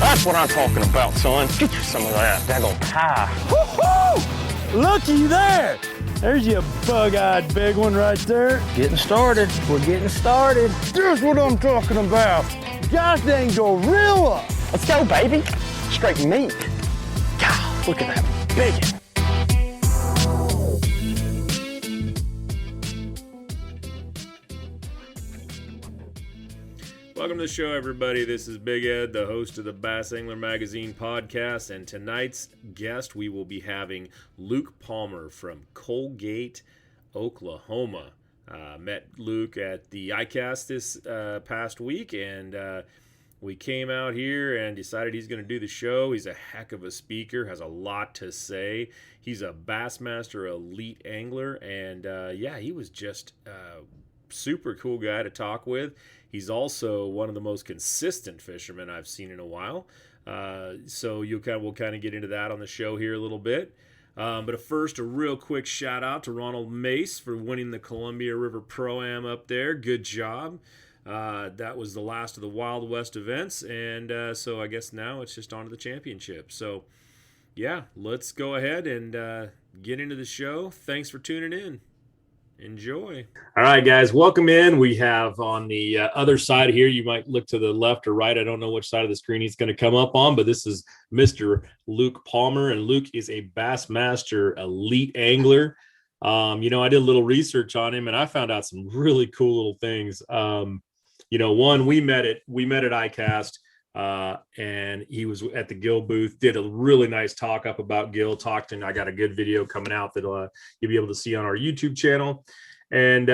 That's what I'm talking about, son. Get you some of that daggone pie. Woo-hoo! Looky there. There's your bug-eyed big one right there. Getting started. We're getting started. Here's what I'm talking about. Gosh dang gorilla. Let's go, baby. Straight meat. God, look at that biggin. Welcome to the show, everybody. This is Big Ed, the host of the Bass Angler Magazine podcast, and tonight's guest, we will be having Luke Palmer from Colgate, Oklahoma. Met Luke at the ICAST this past week, and we came out here and decided he's going to do the show. He's a heck of a speaker, has a lot to say. He's a Bassmaster Elite Angler, and yeah, he was just a super cool guy to talk with. He's also one of the most consistent fishermen I've seen in a while. So we'll kind of get into that on the show here a little bit. But first, a real quick shout out to Ronald Mace for winning the Columbia River Pro-Am up there. Good job. That was the last of the Wild West events. And so I guess now it's just on to the championship. So yeah, let's go ahead and get into the show. Thanks for tuning in. Enjoy. All right, guys, welcome in. We have on the other side here, you might look to the left or right. I don't know which side of the screen he's going to come up on, but this is Mr. Luke Palmer, and Luke is a Bassmaster Elite Angler. I did a little research on him, and I found out some really cool little things. One, we met at ICAST, and he was at the Gill booth, did a really nice talk up about Gill, talked, and I got a good video coming out that you'll be able to see on our YouTube channel. And,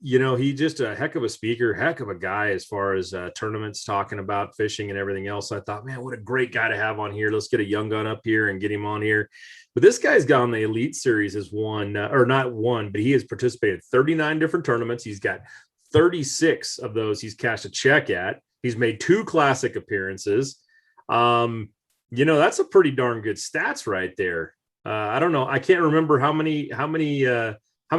he's just a heck of a speaker, heck of a guy as far as tournaments, talking about fishing and everything else. I thought, man, what a great guy to have on here. Let's get a young gun up here and get him on here. But this guy's got on the Elite Series, has won, or not won, but he has participated in 39 different tournaments. He's got 36 of those he's cashed a check at. He's made 2 classic appearances. That's a pretty darn good stats right there. I don't know. I can't remember how many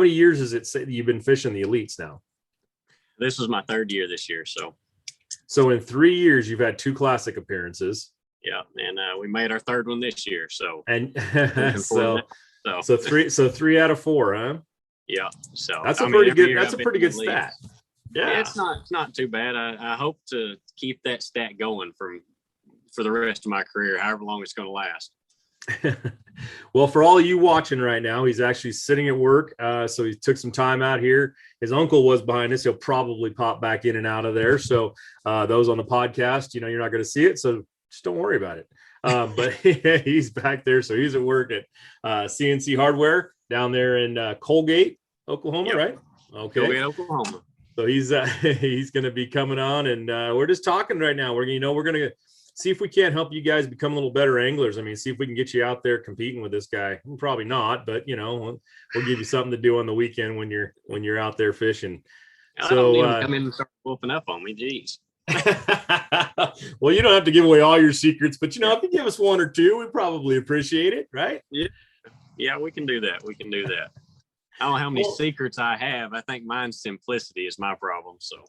years is it say you've been fishing the elites now? This was my 3rd year this year. So in 3 years, you've had 2 classic appearances. Yeah. And we made our 3rd one this year. So, so 3 out of 4, huh? Yeah. So that's a pretty good stat. Yeah, it's not too bad. I hope to keep that stat going for the rest of my career, however long it's going to last. Well, for all of you watching right now, he's actually sitting at work. So he took some time out here. His uncle was behind us. He'll probably pop back in and out of there. So those on the podcast, you're not going to see it. So just don't worry about it. But he's back there. So he's at work at CNC Hardware down there in Colgate, Oklahoma, yep. Right? Okay. Colgate, Oklahoma. So he's going to be coming on, and we're just talking right now. We're going to see if we can't help you guys become a little better anglers. I mean, see if we can get you out there competing with this guy. Probably not, but we'll give you something to do on the weekend when you're out there fishing. I don't need to come in and start whooping up on me. Jeez. Well, you don't have to give away all your secrets, but if you give us 1 or 2, we probably appreciate it, right? Yeah, we can do that. I don't know how many secrets I have. I think mine's simplicity is my problem. So,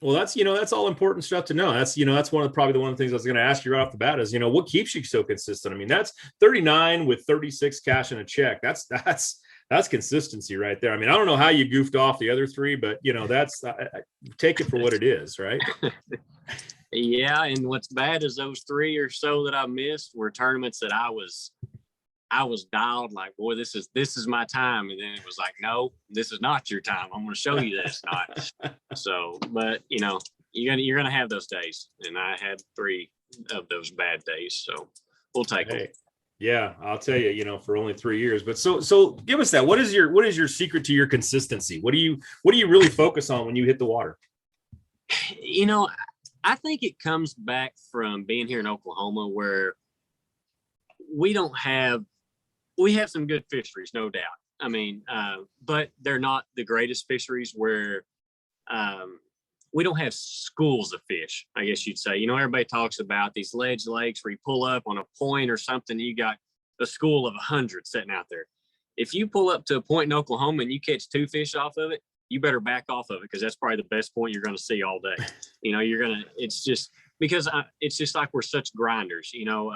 well, that's all important stuff to know. That's probably one of the things I was going to ask you right off the bat is, what keeps you so consistent? I mean, that's 39 with 36 cash and a check. That's consistency right there. I mean, I don't know how you goofed off the other 3, but that's take it for what it is, right? Yeah. And what's bad is those 3 or so that I missed were tournaments that I was dialed like, boy, this is my time. And then it was like, no, this is not your time. I'm going to show you that it's not. So, but you're going to have those days. And I had 3 of those bad days. So we'll take them. Yeah, I'll tell you, for only 3 years, but so give us that. What is your secret to your consistency? What do you really focus on when you hit the water? I think it comes back from being here in Oklahoma where we have some good fisheries, no doubt. I mean, but they're not the greatest fisheries where we don't have schools of fish, I guess you'd say. Everybody talks about these ledge lakes where you pull up on a point or something, you got a school of 100 sitting out there. If you pull up to a point in Oklahoma and you catch 2 fish off of it, you better back off of it because that's probably the best point you're going to see all day. It's just because it's just like we're such grinders, you know.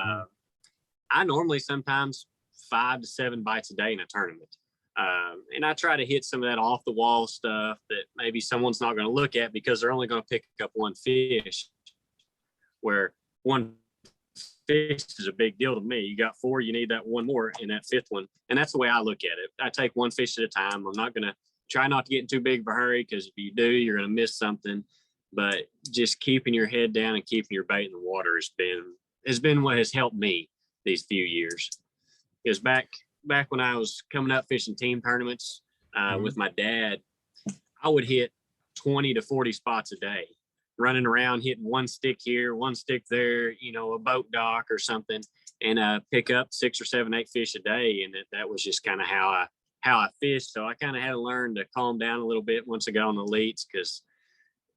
I normally sometimes 5 to 7 bites a day in a tournament. And I try to hit some of that off the wall stuff that maybe someone's not going to look at because they're only going to pick up one fish, where one fish is a big deal to me. You got 4, you need that one more in that 5th one. And that's the way I look at it. I take one fish at a time. I'm not going to try not to get in too big of a hurry, because if you do, you're going to miss something. But just keeping your head down and keeping your bait in the water has been what has helped me these few years. Because back when I was coming up fishing team tournaments with my dad, I would hit 20 to 40 spots a day, running around hitting one stick here, one stick there, you know, a boat dock or something, and pick up 6 or 7, 8 fish a day. And that was just kind of how I fished. So I kind of had to learn to calm down a little bit once I got on the elites, because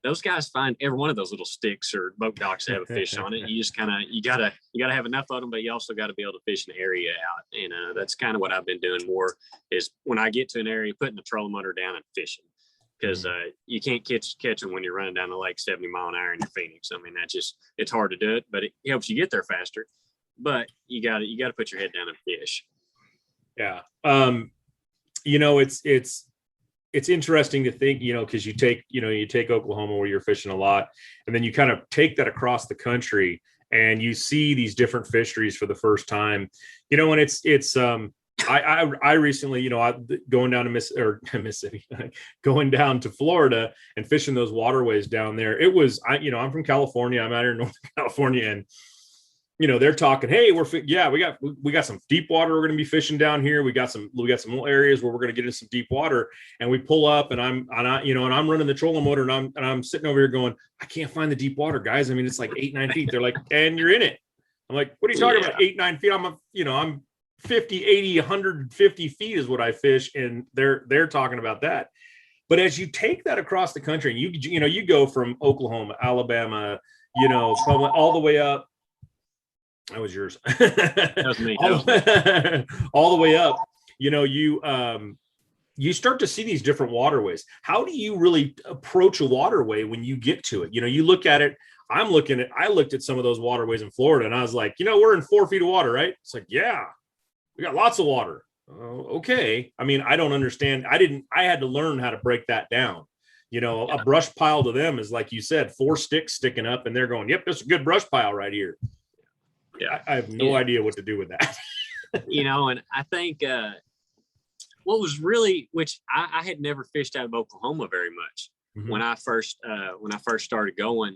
those guys find every one of those little sticks or boat docks that have a fish on it. You just you gotta have enough of them, but you also got to be able to fish an area out. And that's kind of what I've been doing more, is when I get to an area, putting the trolling motor down and fishing, because you can't catch them when you're running down the lake 70 mile an hour in your Phoenix. I mean, it's hard to do it, but it helps you get there faster. But you got to put your head down and fish. Yeah. You know, it's interesting to think, you know, because you take Oklahoma, where you're fishing a lot, and then you kind of take that across the country and you see these different fisheries for the first time, you know. And I recently, you know, going down to Mississippi, going down to Florida and fishing those waterways down there. It was, I'm from California. I'm out here in Northern California, and you know, they're talking, hey, we got some deep water we're going to be fishing down here. We got some little areas where we're going to get into some deep water. And we pull up, and I'm running the trolling motor, and I'm sitting over here going, I can't find the deep water, guys. I mean, it's like 8, 9 feet. They're like, and you're in it. I'm like, what are you talking about? 8, 9 feet. I'm 50, 80, 150 feet is what I fish. And they're talking about that. But as you take that across the country, and you go from Oklahoma, Alabama, you know, probably all the way up. That was yours. That was me. All the way up, you know, you start to see these different waterways. How do you really approach a waterway when you get to it? You know, you look at it. I looked at some of those waterways in Florida, and I was like, you know, we're in 4 feet of water, right? It's like, yeah, we got lots of water. Okay. I mean, I don't understand. I had to learn how to break that down. You know, a brush pile to them is, like you said, 4 sticks sticking up, and they're going, yep, that's a good brush pile right here. Yeah, I have no idea what to do with that. You know, and I think what was really, which I had never fished out of Oklahoma very much when I first started going.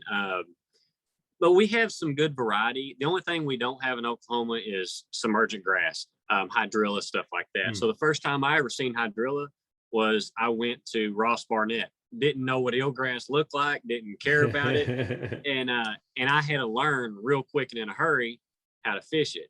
But we have some good variety. The only thing we don't have in Oklahoma is submergent grass, hydrilla, stuff like that. So the first time I ever seen hydrilla was I went to Ross Barnett. Didn't know what eelgrass looked like, didn't care about it. And I had to learn real quick and in a hurry how to fish it.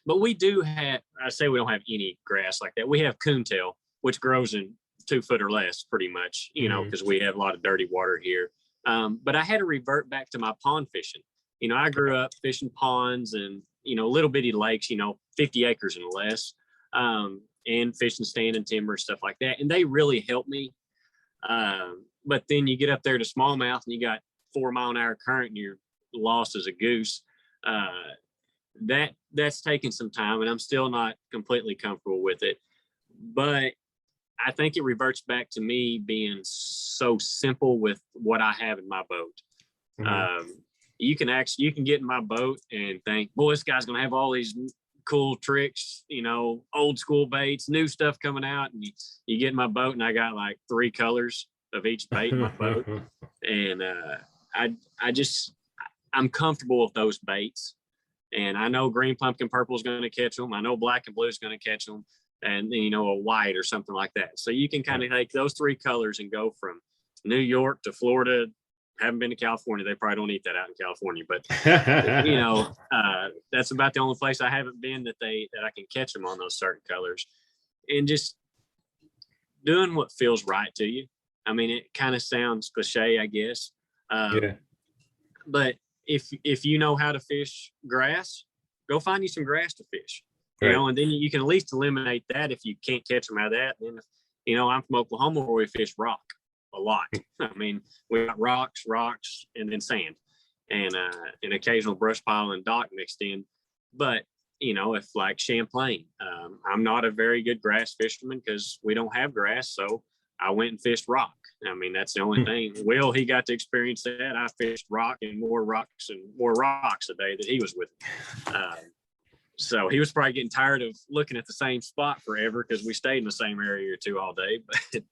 But we do have, I say we don't have any grass like that. We have coontail, which grows in 2 foot or less pretty much, you know, because we have a lot of dirty water here. But I had to revert back to my pond fishing. You know, I grew up fishing ponds and, you know, little bitty lakes, you know, 50 acres and less, and fishing standing timber, stuff like that. And they really helped me. But then you get up there to smallmouth and you got 4 mile an hour current and you're lost as a goose. That's taken some time, and I'm still not completely comfortable with it. But I think it reverts back to me being so simple with what I have in my boat. You can get in my boat and think, boy, this guy's gonna have all these cool tricks, you know, old school baits, new stuff coming out, and you get in my boat and I got like 3 colors of each bait in my boat. And I'm comfortable with those baits, and I know green pumpkin purple is going to catch them. I know black and blue is going to catch them, and you know, a white or something like that. So you can kind of take those 3 colors and go from New York to Florida. Haven't been to California. They probably don't eat that out in California, but you know, that's about the only place I haven't been that I can catch them on those certain colors, and just doing what feels right to you. I mean, it kind of sounds cliche, I guess. But if you know how to fish grass, go find you some grass to fish, you know, and then you can at least eliminate that if you can't catch them out of that. Then, you know, I'm from Oklahoma where we fish rock a lot. I mean, we got rocks, and then sand. and an occasional brush pile and dock mixed in. But if like Champlain, I'm not a very good grass fisherman because we don't have grass, so I went and fished rock. I mean, that's the only thing. Will, he got to experience that. I fished rock and more rocks a day that he was with me. So he was probably getting tired of looking at the same spot forever because we stayed in the same area or two all day. But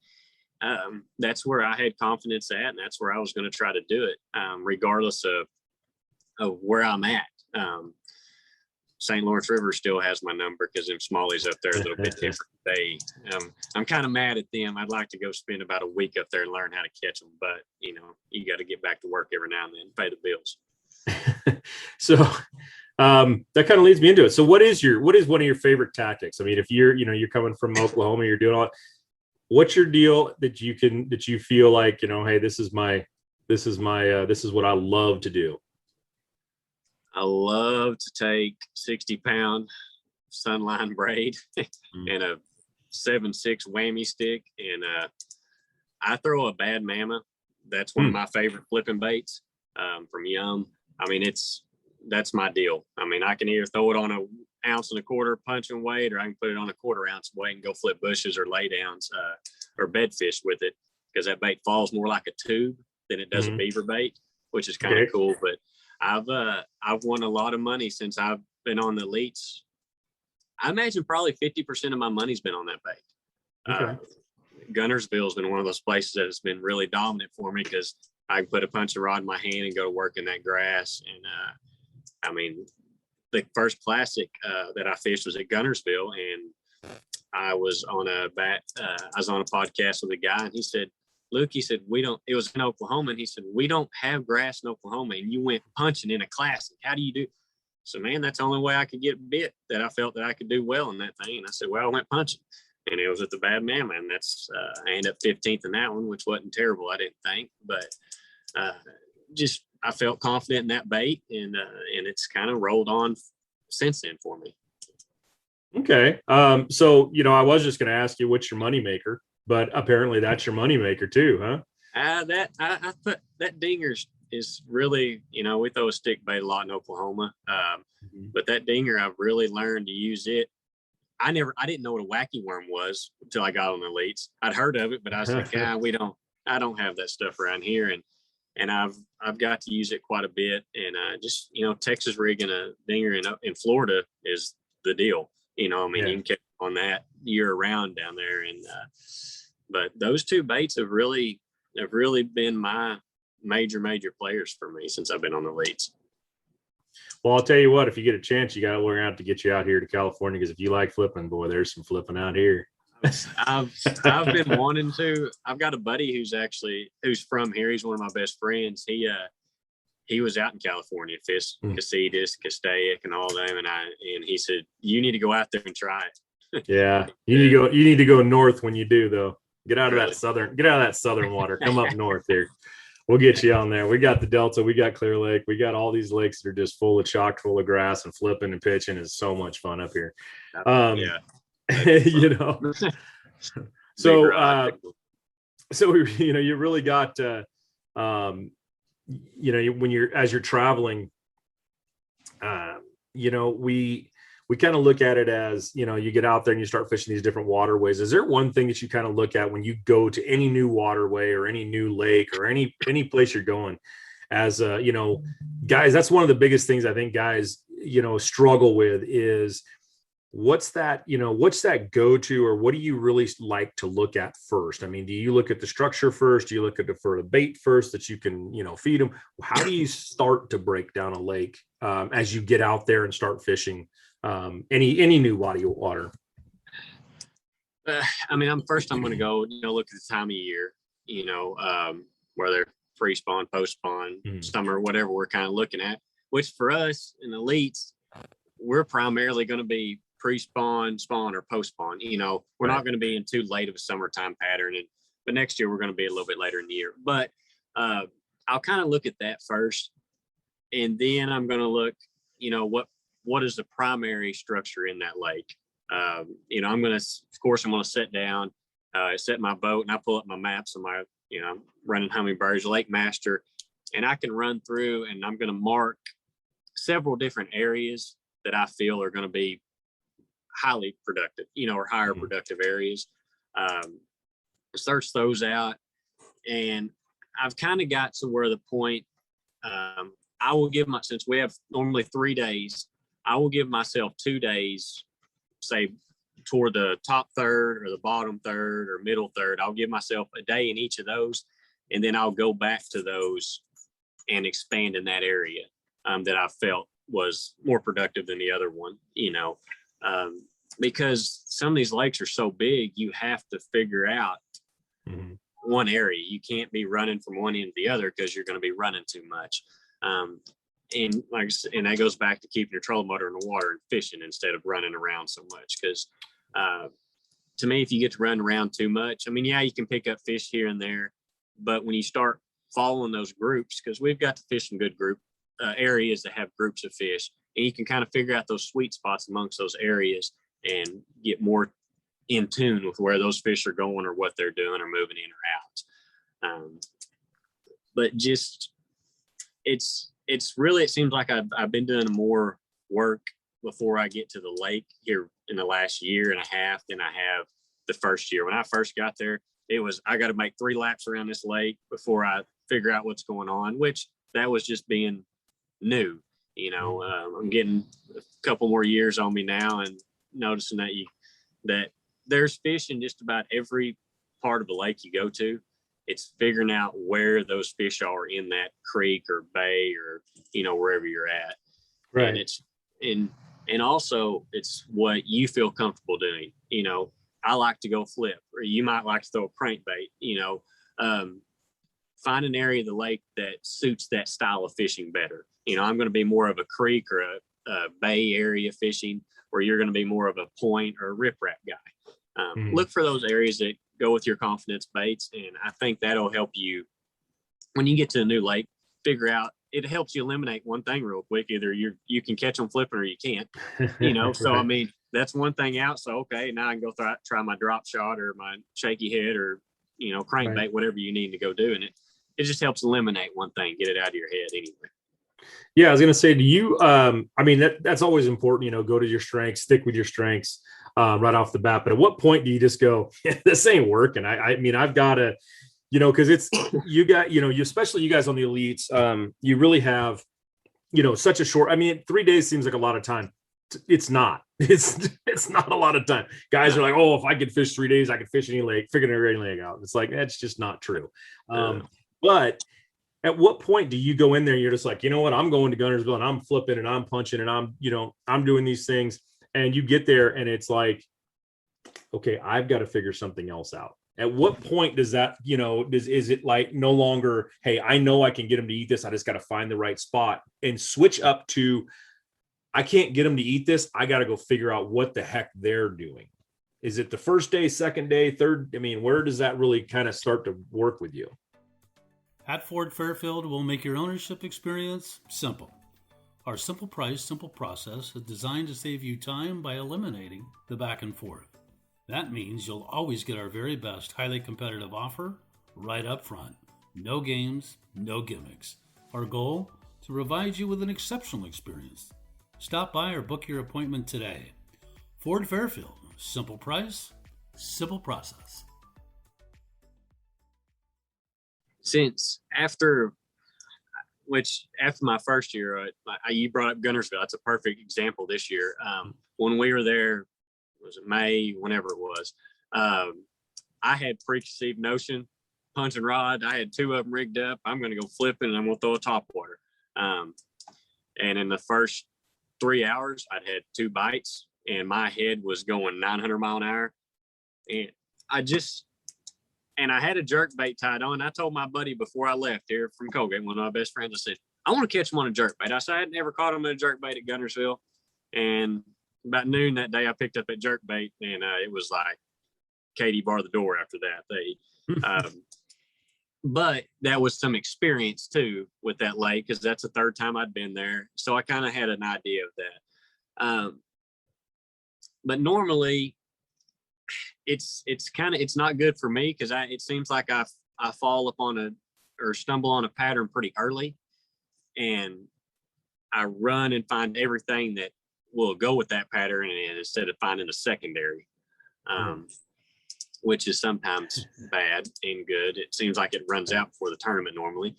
that's where I had confidence at, and that's where I was going to try to do it, regardless of where I'm at. St. Lawrence River still has my number because them smallies up there are a little bit different. I'm kind of mad at them. I'd like to go spend about a week up there and learn how to catch them, but you got to get back to work every now and then, pay the bills. So that kind of leads me into it. So what is one of your favorite tactics? I mean, if you're coming from Oklahoma, you're doing all, what's your deal that you feel like, hey, this is what I love to do? I love to take 60-pound sunline braid and a 7/6 whammy stick. And I throw a bad mama. That's one of my favorite flipping baits from Yum. I mean, that's my deal. I mean, I can either throw it on an 1.25 ounce punching weight, or I can put it on a 1/4 ounce weight and go flip bushes or lay downs or bedfish with it, because that bait falls more like a tube than it does a beaver bait, which is kind of cool. But I've won a lot of money since I've been on the elites. I imagine probably 50% of my money's been on that bait. Gunnersville's been one of those places that has been really dominant for me because I can put a punching rod in my hand and go to work in that grass. And I mean, the first classic that I fished was at Gunnersville, and I was on a podcast with a guy, and he said, Luke, he said, it was in Oklahoma, and he said, we don't have grass in Oklahoma, and you went punching in a classic. How do you do? So, man, that's the only way I could get bit, that I felt that I could do well in that thing. And I said, well, I went punching, and it was at the Bad Mama, and that's I ended up 15th in that one, which wasn't terrible, I didn't think, but just I felt confident in that bait, and it's kind of rolled on since then for me. Okay. So, I was just going to ask you, what's your moneymaker? But apparently that's your moneymaker too, huh? I put that dinger is really, we throw a stick bait a lot in Oklahoma. But that dinger, I've really learned to use it. I didn't know what a wacky worm was until I got on the elites. I'd heard of it, but I was like, I don't have that stuff around here. And I've got to use it quite a bit. And just, Texas rigging a dinger in Florida is the deal. You can catch on that year round down there. And but those two baits have really been my major players for me since I've been on the elites. Well, I'll tell you what, if you get a chance, you got to learn how to get you out here to California, because if you like flipping, boy, there's some flipping out here. I've been wanting to. I've got a buddy who's from here. He's one of my best friends. He was out in California, fished Casitas, Castaic, and all them, and he said, you need to go out there and try it. Yeah, you need to go north when you do, though. Get out of that southern water. Come up north here. We'll get you on there. We got the Delta, we got Clear Lake, we got all these lakes that are just chock full of grass, and flipping and pitching is so much fun up here. So you really got when you're traveling, we kind of look at it as, you get out there and you start fishing these different waterways. Is there one thing that you kind of look at when you go to any new waterway or any new lake or any place you're going, as guys, that's one of the biggest things I think guys, struggle with is, what's that go-to, or what do you really like to look at first? I mean, do you look at the structure first? Do you look at the bait first that you can, feed them? How do you start to break down a lake as you get out there and start fishing any new body of water? I'm going to go, look at the time of year, whether pre-spawn, post-spawn, summer, whatever we're kind of looking at, which for us in elites, we're primarily going to be pre-spawn, spawn, or post-spawn. We're not going to be in too late of a summertime pattern, but next year we're going to be a little bit later in the year. But I'll kind of look at that first, and then I'm going to look, what is the primary structure in that lake? I'm going to sit down, set my boat, and I pull up my maps on my, I'm running Hummingbirds, Lake Master. and I can run through and I'm going to mark several different areas that I feel are going to be highly productive, or higher productive areas. Search those out. And I've kind of got to where the point, I will give since we have normally 3 days, I will give myself 2 days, say toward the top third or the bottom third or middle third. I'll give myself a day in each of those. And then I'll go back to those and expand in that area that I felt was more productive than the other one, because some of these lakes are so big, you have to figure out one area. You can't be running from one end to the other because you're going to be running too much. And like I said, and that goes back to keeping your trolling motor in the water and fishing instead of running around so much. Because to me, if you get to run around too much, I mean, yeah, you can pick up fish here and there, but when you start following those groups, because we've got to fish some good group areas that have groups of fish, and you can kind of figure out those sweet spots amongst those areas and get more in tune with where those fish are going or what they're doing or moving in or out. But just it's really, it seems like I've been doing more work before I get to the lake here in the last year and a half than I have the first year. When I first got there, it was, I got to make 3 laps around this lake before I figure out what's going on, which that was just being new. I'm getting a couple more years on me now and noticing that there's fish in just about every part of the lake you go to. It's figuring out where those fish are in that creek or bay or, wherever you're at. Right. And and also it's what you feel comfortable doing. I like to go flip, or you might like to throw a crankbait, find an area of the lake that suits that style of fishing better. I'm going to be more of a creek or a bay area fishing, or you're going to be more of a point or a riprap guy. Look for those areas that go with your confidence baits. And I think that'll help you when you get to a new lake, figure out, it helps you eliminate one thing real quick. Either you can catch them flipping or you can't, Right. So, I mean, that's one thing out. So, okay, now I can go try my drop shot or my shaky head or, crankbait, Right. whatever you need to go do. And it just helps eliminate one thing, get it out of your head anyway. Yeah, I was going to say, do you, I mean, that's always important, go to your strengths, stick with your strengths right off the bat. But at what point do you just go, this ain't working? I mean, I've got to, because it's, you got, especially you guys on the elites, you really have, such a short, I mean, 3 days seems like a lot of time. It's not, it's not a lot of time. Guys are like, oh, if I could fish 3 days, I could fish any lake, figure any lake out. It's like, that's just not true. But at what point do you go in there and you're just like, you know what, I'm going to Gunnersville and I'm flipping and I'm punching and I'm doing these things, and you get there and it's like, okay, I've got to figure something else out. At what point does that, is it like no longer, hey, I know I can get them to eat this, I just got to find the right spot, and switch up to, I can't get them to eat this, I got to go figure out what the heck they're doing? Is it the first day, second day, third? I mean, where does that really kind of start to work with you? At Ford Fairfield, we'll make your ownership experience simple. Our simple price, simple process is designed to save you time by eliminating the back and forth. That means you'll always get our very best highly competitive offer right up front. No games, no gimmicks. Our goal, to provide you with an exceptional experience. Stop by or book your appointment today. Ford Fairfield, simple price, simple process. Since after my first year, you brought up Gunnersville. That's a perfect example this year. When we were there, was it May, whenever it was, I had preconceived notion, punching rod. I had 2 of them rigged up. I'm going to go flipping and I'm going to throw a topwater. And in the first 3 hours, I'd had 2 bites and my head was going 900 mile an hour. And I had a jerk bait tied on. I told my buddy before I left here from Colgate, one of my best friends, I said, I want to catch him on a jerk bait. I said, I had never caught him in a jerk bait at Gunnersville. And about noon that day, I picked up a jerk bait, and it was like Katie bar the door after that. But that was some experience too with that lake, because that's the 3rd time I'd been there. So I kind of had an idea of that. But normally it's not good for me, because it seems like I fall upon or stumble on a pattern pretty early, and I run and find everything that will go with that pattern, and instead of finding a secondary, which is sometimes bad and good. It seems like it runs out before the tournament normally.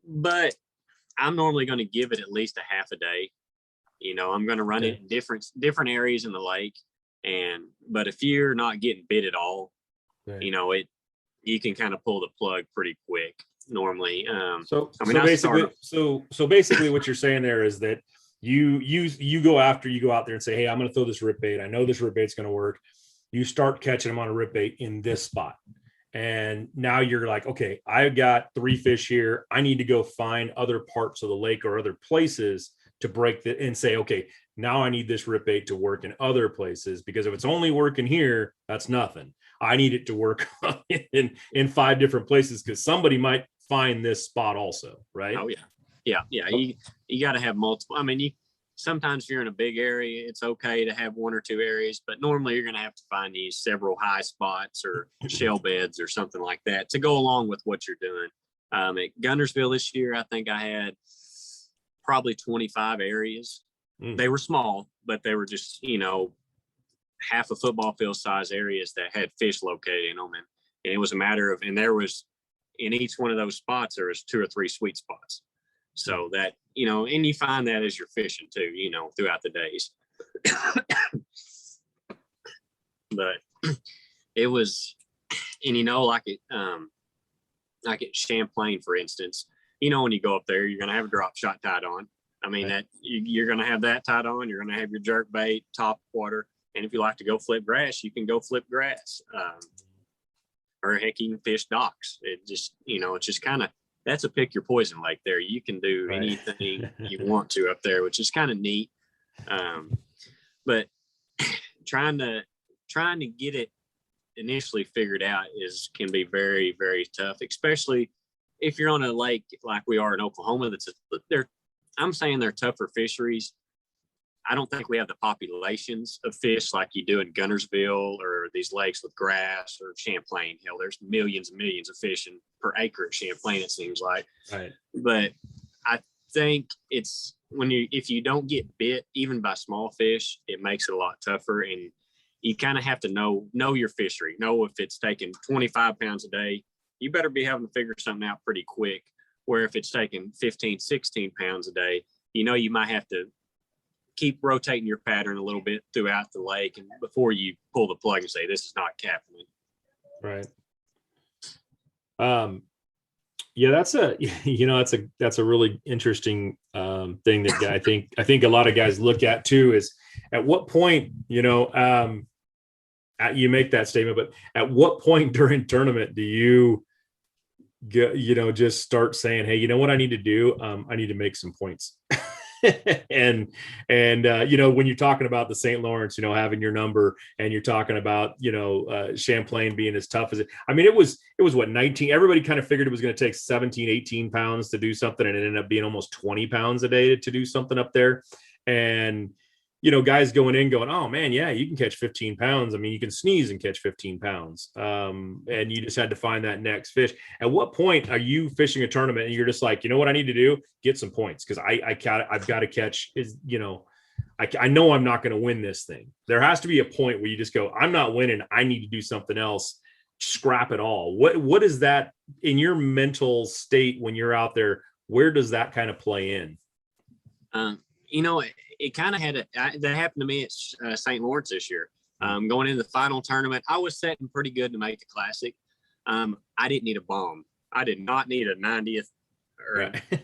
But I'm normally going to give it at least a half a day. You know, I'm going to run it in different areas in the lake. But if you're not getting bit at all, you know, you can kind of pull the plug pretty quick normally. So basically what you're saying there is that you go out there and say, hey, I'm going to throw this rip bait. I know this rip bait's going to work. You start catching them on a rip bait in this spot. And now you're like, okay, I've got 3 fish here. I need to go find other parts of the lake or other places to break that and say, okay, now I need this rip bait to work in other places, because if it's only working here, that's nothing. I need it to work in 5 different places, because somebody might find this spot also, right? Oh yeah. You got to have multiple. I mean, sometimes if you're in a big area, it's okay to have 1 or 2 areas, but normally you're going to have to find these several high spots or shell beds or something like that to go along with what you're doing. At Guntersville this year, I think I had probably 25 areas. They were small, but they were just, you know, half a football field size areas that had fish located in them. And it was a matter of, and there was, in each one of those spots, there was 2 or 3 sweet spots. So that, you know, and you find that as you're fishing too, you know, throughout the days. But it was, and you know, like at Champlain, for instance, you know, when you go up there, you're going to have a drop shot tied on. I mean, that you're going to have that tied on. You're going to have your jerk bait, top water. And if you like to go flip grass, you can go flip grass. Or heck, you can fish docks. It just, you know, it's just kind of, that's a pick your poison lake there. You can do anything you want to up there, which is kind of neat. But trying to get it initially figured out can be very, very tough, especially if you're on a lake like we are in Oklahoma. I'm saying they're tougher fisheries. I don't think we have the populations of fish like you do in Guntersville or these lakes with grass or Champlain. Hell, there's millions and millions of fishing per acre at Champlain, it seems like. Right. But I think it's if you don't get bit, even by small fish, it makes it a lot tougher. And you kind of have to know your fishery. Know if it's taking 25 pounds a day, you better be having to figure something out pretty quick. Where if it's taking 15, 16 pounds a day, you know, you might have to keep rotating your pattern a little bit throughout the lake, and before you pull the plug and say, this is not capping it. Right. Yeah, that's a really interesting thing that I think a lot of guys look at too, is at what point, you know, you make that statement, but at what point during tournament do you just start saying, hey, you know what I need to do? I need to make some points. and you know, when you're talking about the St. Lawrence, you know, having your number, and you're talking about, you know, Champlain being as tough as it, I mean, it was what, 19, everybody kind of figured it was going to take 17, 18 pounds to do something. And it ended up being almost 20 pounds a day to do something up there. And, you know, guys going, oh man, yeah, you can catch 15 pounds. I mean, you can sneeze and catch 15 pounds. And you just had to find that next fish. At what point are you fishing a tournament and you're just like, you know what I need to do? Get some points. Cause I've got to catch I know I'm not going to win this thing. There has to be a point where you just go, I'm not winning. I need to do something else. Scrap it all. What is that in your mental state when you're out there? Where does that kind of play in? You know, it kind of that happened to me at St. Lawrence this year. Going into the final tournament, I was setting pretty good to make the classic. I didn't need a bomb. I did not need a 90th.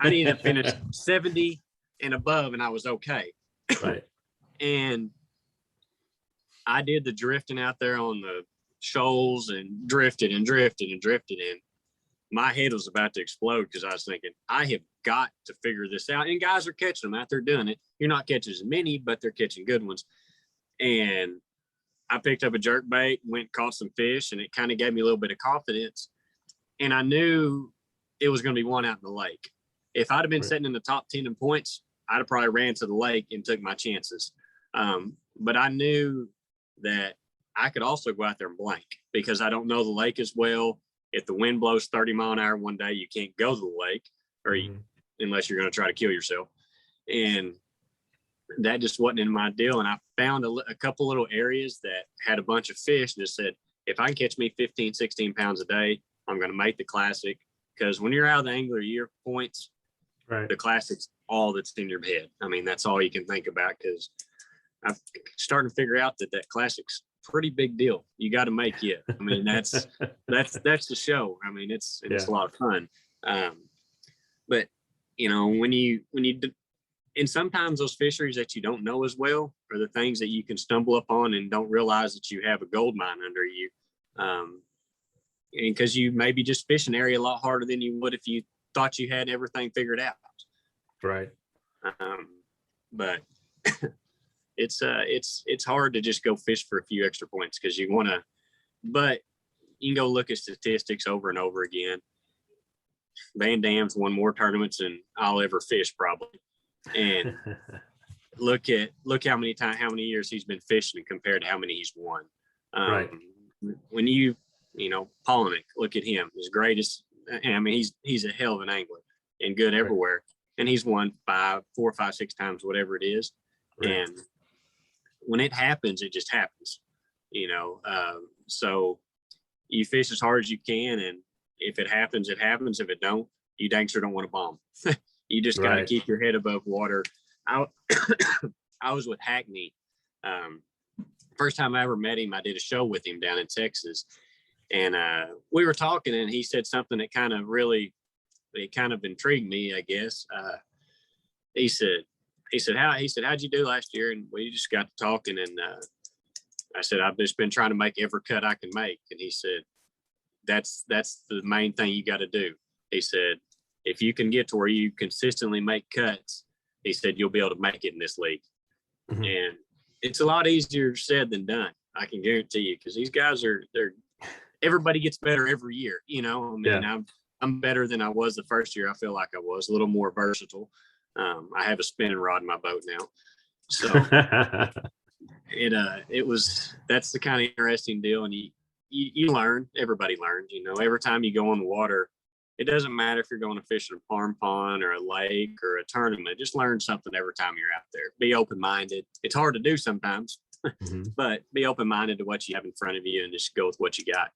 I needed to finish 70 and above, and I was okay. Right. And I did the drifting out there on the shoals and drifted. And my head was about to explode, because I was thinking, I have got to figure this out. And guys are catching them out there doing it. You're not catching as many, but they're catching good ones. And I picked up a jerk bait, went caught some fish, and it kind of gave me a little bit of confidence. And I knew it was going to be one out in the lake. If I'd have been sitting in the top 10 in points, I'd have probably ran to the lake and took my chances. But I knew that I could also go out there and blank, because I don't know the lake as well. if the wind blows 30 mile an hour one day, you can't go to the lake, or unless you're going to try to kill yourself. And that just wasn't in my deal. And I found a couple little areas that had a bunch of fish, and just said, if I can catch me 15, 16 pounds a day, I'm going to make the classic. Because when you're out of the angler year points, Right. the classic's all that's in your head. I mean, that's all you can think about, because I'm starting to figure out that classic's pretty big deal. You got to make it. I mean, that's the show. I mean, it's a lot of fun. But you know, when you and sometimes those fisheries that you don't know as well are the things that you can stumble upon and don't realize that you have a gold mine under you. And because you maybe just fish an area a lot harder than you would if you thought you had everything figured out. Right. But it's hard to just go fish for a few extra points, because you want to, but you can go look at statistics over and over again. Van Dam's won more tournaments than I'll ever fish probably. And look how many years he's been fishing compared to how many he's won. Right. When you know, Polnick, look at him, his greatest. I mean, he's a hell of an angler and good everywhere. And he's won 4, 5, 6 times, whatever it is. Right. And when it happens, it just happens, you know? So you fish as hard as you can. And if it happens, it happens. If it don't, you dang sure don't want to bomb. You just got to keep your head above water. I was with Hackney. First time I ever met him, I did a show with him down in Texas. And we were talking, and he said something that kind of intrigued me, I guess. He said, how'd you do last year? And we just got to talking, and I said, I've just been trying to make every cut I can make. And he said, that's the main thing you got to do. He said, if you can get to where you consistently make cuts, he said, you'll be able to make it in this league. Mm-hmm. And it's a lot easier said than done, I can guarantee you, because these guys everybody gets better every year. You know, I mean, I'm better than I was the first year. I feel like I was a little more versatile. I have a spinning rod in my boat now. So that's the kind of interesting deal. And you learn, everybody learns, you know, every time you go on the water, it doesn't matter if you're going to fish in a farm pond or a lake or a tournament, just learn something every time you're out there. Be open-minded. It's hard to do sometimes, but be open-minded to what you have in front of you and just go with what you got.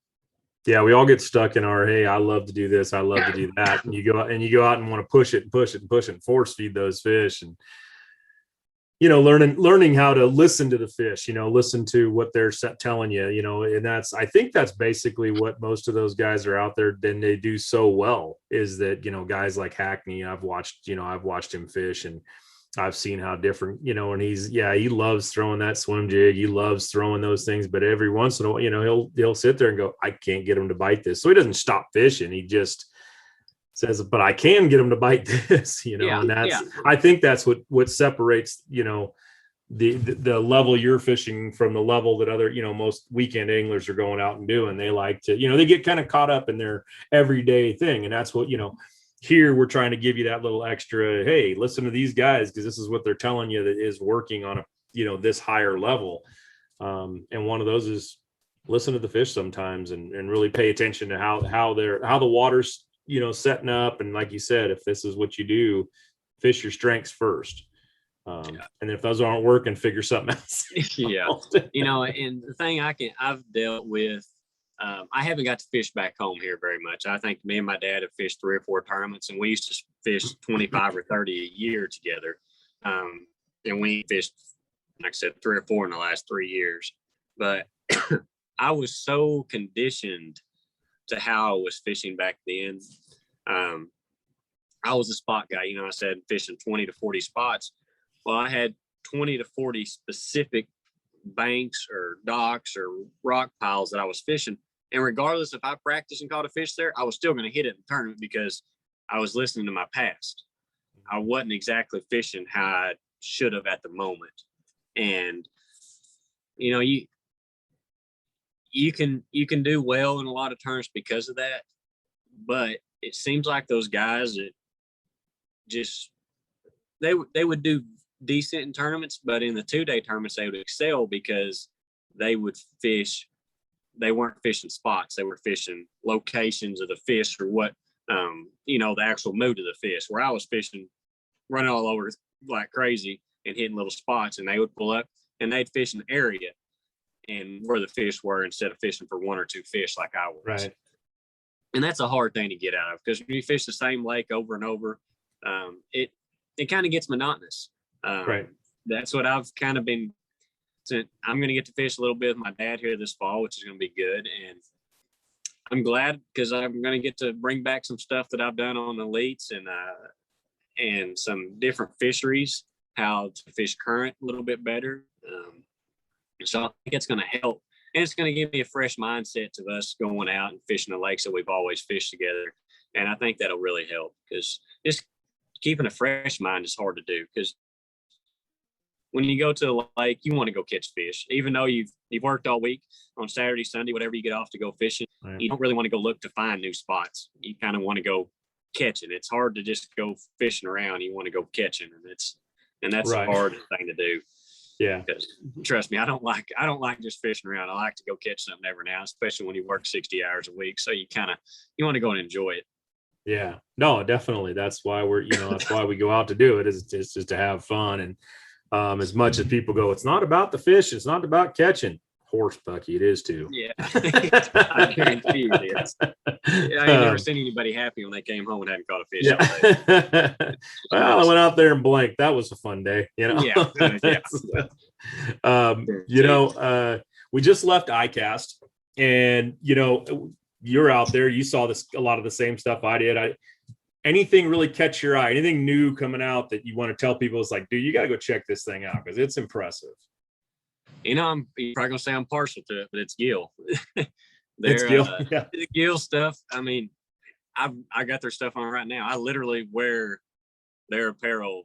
Yeah, we all get stuck in our, hey, I love to do this, I love to do that. And you go out and want to push it and force feed those fish. And, you know, learning how to listen to the fish, you know, listen to what they're telling you, you know, and I think that's basically what most of those guys are out there. Then they do so well is that, you know, guys like Hackney, I've watched him fish, and I've seen how different, you know, and he loves throwing that swim jig. He loves throwing those things, but every once in a while, you know, he'll sit there and go, I can't get him to bite this. So he doesn't stop fishing. He just says, but I can get him to bite this, you know, and I think that's what separates, you know, the level you're fishing from the level that other, you know, most weekend anglers are going out and doing. They like to, you know, they get kind of caught up in their everyday thing. And that's what, you know, here we're trying to give you that little extra, hey, listen to these guys, because this is what they're telling you that is working on a, you know, this higher level. And one of those is listen to the fish sometimes and really pay attention to how the water's, you know, setting up. And like you said, if this is what you do, fish your strengths first. And if those aren't working, figure something else. Yeah. You know, and the thing I've dealt with, I haven't got to fish back home here very much. I think me and my dad have fished 3 or 4 tournaments, and we used to fish 25 or 30 a year together. And we fished, like I said, 3 or 4 in the last 3 years. But I was so conditioned to how I was fishing back then. I was a spot guy, you know, I said fishing 20 to 40 spots. Well, I had 20 to 40 specific banks or docks or rock piles that I was fishing. And regardless if I practiced and caught a fish there, I was still going to hit it in the tournament because I was listening to my past. I wasn't exactly fishing how I should have at the moment. And, you know, you can do well in a lot of tournaments because of that. But it seems like those guys that just, they would do decent in tournaments, but in the 2-day tournaments, they would excel because they would fish they weren't fishing spots. They were fishing locations of the fish or what, the actual mood of the fish, where I was fishing, running all over like crazy and hitting little spots, and they would pull up and they'd fish an area and where the fish were instead of fishing for one or two fish like I was. Right. And that's a hard thing to get out of, because when you fish the same lake over and over, it kind of gets monotonous. Right. That's what I've kind of been. I'm going to get to fish a little bit with my dad here this fall, which is going to be good. And I'm glad, because I'm going to get to bring back some stuff that I've done on elites and some different fisheries, how to fish current a little bit better. So I think it's going to help. And it's going to give me a fresh mindset to us going out and fishing the lakes that we've always fished together. And I think that'll really help, because just keeping a fresh mind is hard to do, because when you go to the lake, you want to go catch fish, even though you've worked all week on Saturday, Sunday, whatever you get off to go fishing. Right. You don't really want to go look to find new spots. You kind of want to go catching. It's hard to just go fishing around. You want to go catching, and that's right. a hard thing to do. Yeah. Because trust me, I don't like just fishing around. I like to go catch something every now, especially when you work 60 hours a week. So you want to go and enjoy it. Yeah, no, definitely. That's why that's why we go out to do it, is just to have fun. And as much as people go, it's not about the fish, it's not about catching. Horse Bucky, it is too. Yeah, I guarantee you it is. I ain't never seen anybody happy when they came home and hadn't caught a fish. Yeah. Well, I went out there and blinked. That was a fun day, Yeah. We just left ICAST, and you're out there. You saw a lot of the same stuff I did. Anything really catch your eye? Anything new coming out that you want to tell people? It's like, dude, you got to go check this thing out, because it's impressive. You're probably gonna say I'm partial to it, but it's Gill. It's Gill. Yeah. The Gill stuff. I mean, I got their stuff on right now. I literally wear their apparel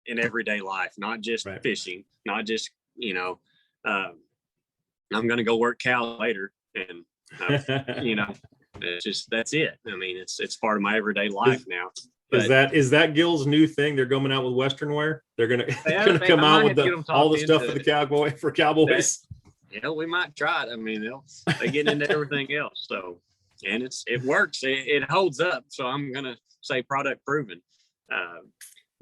in everyday life, not just fishing, not just I'm gonna go work Cal later, and it's just, that's it. I mean, it's part of my everyday life now. But Is that Gill's new thing? They're coming out with Western wear. They're gonna come out with all the stuff for the Cowboys. Yeah, we might try it. I mean, they get into everything else. So, and it works. It holds up. So I'm gonna say product proven.